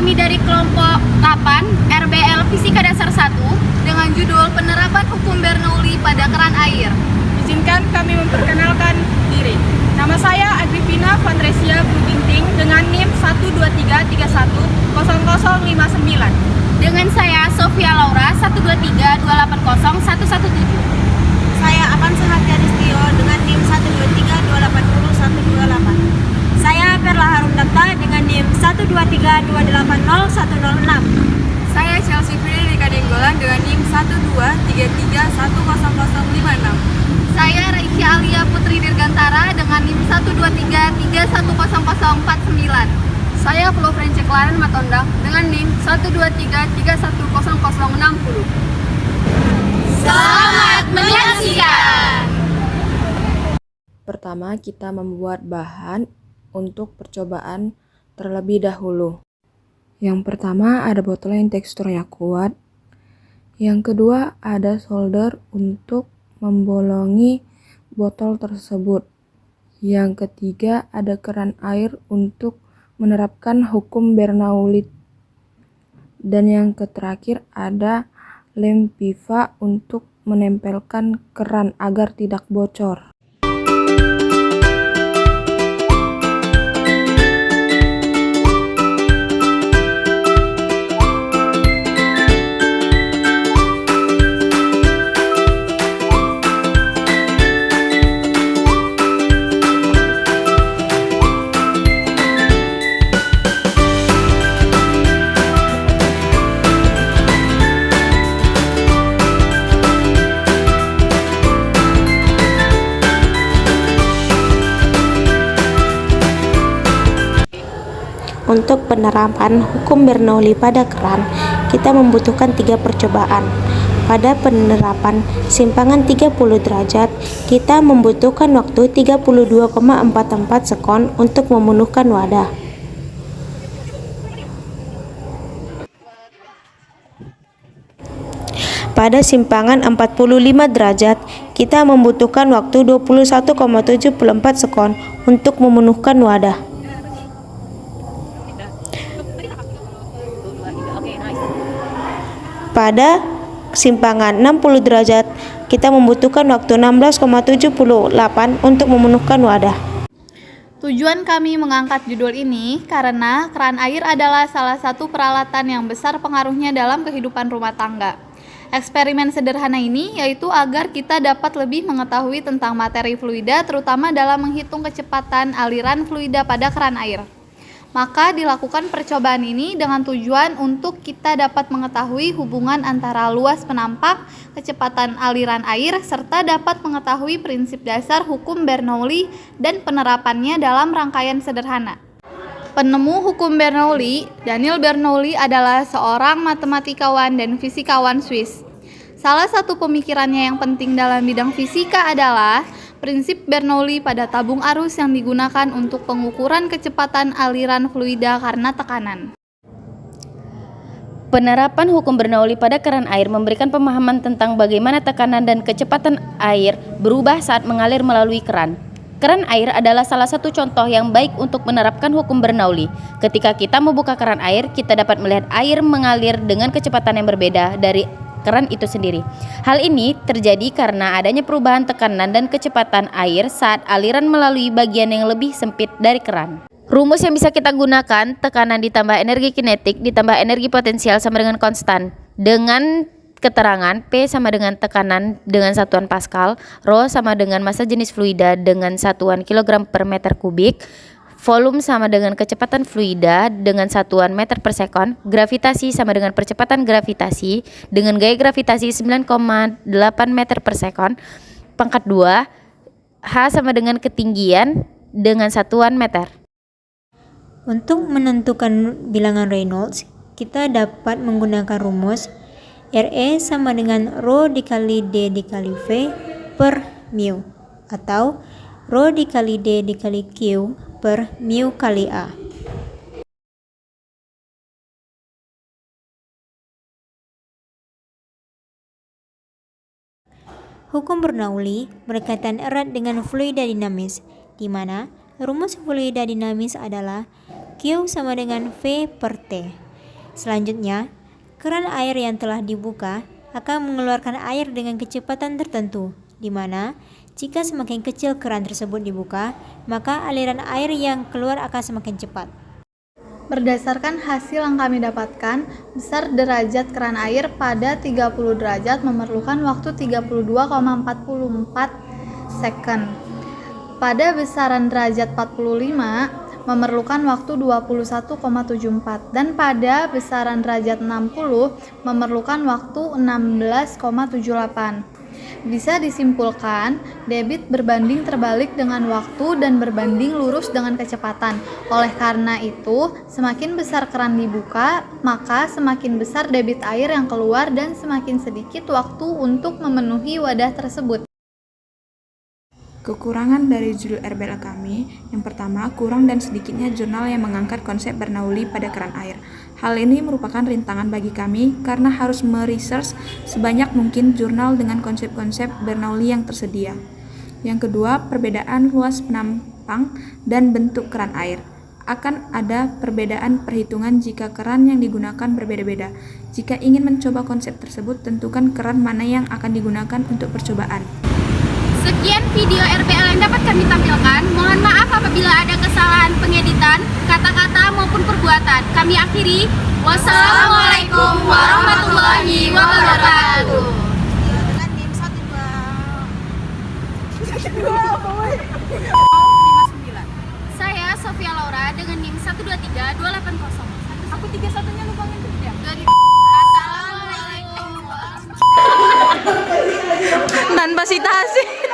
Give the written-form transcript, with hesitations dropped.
Kami dari kelompok 8 RBL Fisika Dasar 1 dengan judul Penerapan Hukum Bernoulli pada Keran Air. Izinkan kami memperkenalkan diri. Nama saya Agripina Vandresia Bluginting dengan NIM 123310059. Dengan saya Sofia Laura 123280117. Saya Akan Sahatya Distio dengan NIM 123280128. Saya Perla Harun Dapta dengan NIM 123280106. Saya Chelsea Fridrika Denggolan dengan NIM 123310056. Saya Raisya Alia Putri Dirgantara dengan NIM 123310049. Saya Flo Frence Klaren Matondang dengan NIM 123310060. Selamat menyaksikan. Pertama, kita membuat bahan untuk percobaan terlebih dahulu. Yang pertama ada botol yang teksturnya kuat. Yang kedua ada solder untuk membolongi botol tersebut. Yang ketiga ada keran air untuk menerapkan hukum Bernoulli. Dan yang terakhir ada lem pipa untuk menempelkan keran agar tidak bocor. Untuk penerapan hukum Bernoulli pada keran, kita membutuhkan 3 percobaan. Pada penerapan simpangan 30 derajat, kita membutuhkan waktu 32,44 sekon untuk memenuhkan wadah. Pada simpangan 45 derajat, kita membutuhkan waktu 21,74 sekon untuk memenuhkan wadah. Pada simpangan 60 derajat, kita membutuhkan waktu 16,78 untuk memenuhkan wadah. Tujuan kami mengangkat judul ini karena keran air adalah salah satu peralatan yang besar pengaruhnya dalam kehidupan rumah tangga. Eksperimen sederhana ini yaitu agar kita dapat lebih mengetahui tentang materi fluida, terutama dalam menghitung kecepatan aliran fluida pada keran air. Maka dilakukan percobaan ini dengan tujuan untuk kita dapat mengetahui hubungan antara luas penampak, kecepatan aliran air, serta dapat mengetahui prinsip dasar hukum Bernoulli dan penerapannya dalam rangkaian sederhana. Penemu hukum Bernoulli, Daniel Bernoulli adalah seorang matematikawan dan fisikawan Swiss. Salah satu pemikirannya yang penting dalam bidang fisika adalah prinsip Bernoulli pada tabung arus yang digunakan untuk pengukuran kecepatan aliran fluida karena tekanan. Penerapan hukum Bernoulli pada keran air memberikan pemahaman tentang bagaimana tekanan dan kecepatan air berubah saat mengalir melalui keran. Keran air adalah salah satu contoh yang baik untuk menerapkan hukum Bernoulli. Ketika kita membuka keran air, kita dapat melihat air mengalir dengan kecepatan yang berbeda dari keran itu sendiri. Hal ini terjadi karena adanya perubahan tekanan dan kecepatan air saat aliran melalui bagian yang lebih sempit dari keran. Rumus yang bisa kita gunakan, tekanan ditambah energi kinetik ditambah energi potensial sama dengan konstan. Dengan keterangan P sama dengan tekanan dengan satuan Pascal, Rho sama dengan massa jenis fluida dengan satuan kilogram per meter kubik, volume sama dengan kecepatan fluida dengan satuan meter per sekon, gravitasi sama dengan percepatan gravitasi dengan gaya gravitasi 9,8 meter per sekon, pangkat 2, H sama dengan ketinggian dengan satuan meter. Untuk menentukan bilangan Reynolds, kita dapat menggunakan rumus RE sama dengan Rho dikali D dikali V per mu, atau Rho dikali D dikali Q per mu kali A. Hukum Bernoulli berkaitan erat dengan fluida dinamis, di mana rumus fluida dinamis adalah Q sama dengan V per T. Selanjutnya, keran air yang telah dibuka akan mengeluarkan air dengan kecepatan tertentu, di mana jika semakin kecil keran tersebut dibuka, maka aliran air yang keluar akan semakin cepat. Berdasarkan hasil yang kami dapatkan, besar derajat keran air pada 30 derajat memerlukan waktu 32,44 second. Pada besaran derajat 45 memerlukan waktu 21,74 dan pada besaran derajat 60 memerlukan waktu 16,78. Bisa disimpulkan, debit berbanding terbalik dengan waktu dan berbanding lurus dengan kecepatan. Oleh karena itu, semakin besar keran dibuka, maka semakin besar debit air yang keluar dan semakin sedikit waktu untuk memenuhi wadah tersebut. Kekurangan dari judul RBL kami, yang pertama, kurang dan sedikitnya jurnal yang mengangkat konsep Bernoulli pada keran air. Hal ini merupakan rintangan bagi kami karena harus meresearch sebanyak mungkin jurnal dengan konsep-konsep Bernoulli yang tersedia. Yang kedua, perbedaan luas penampang dan bentuk keran air. Akan ada perbedaan perhitungan jika keran yang digunakan berbeda-beda. Jika ingin mencoba konsep tersebut, tentukan keran mana yang akan digunakan untuk percobaan. Sekian video RBL yang dapat kami tampilkan. Mohon maaf apabila ada kesalahan pengeditan, kata-kata maupun perbuatan. Kami akhiri. Wassalamualaikum warahmatullahi wabarakatuh. Dengan NIM 1259. Saya Sofia Laura dengan NIM 123280. Aku 31-nya lupa ngitung ya. Assalamualaikum. Tanpa citasi.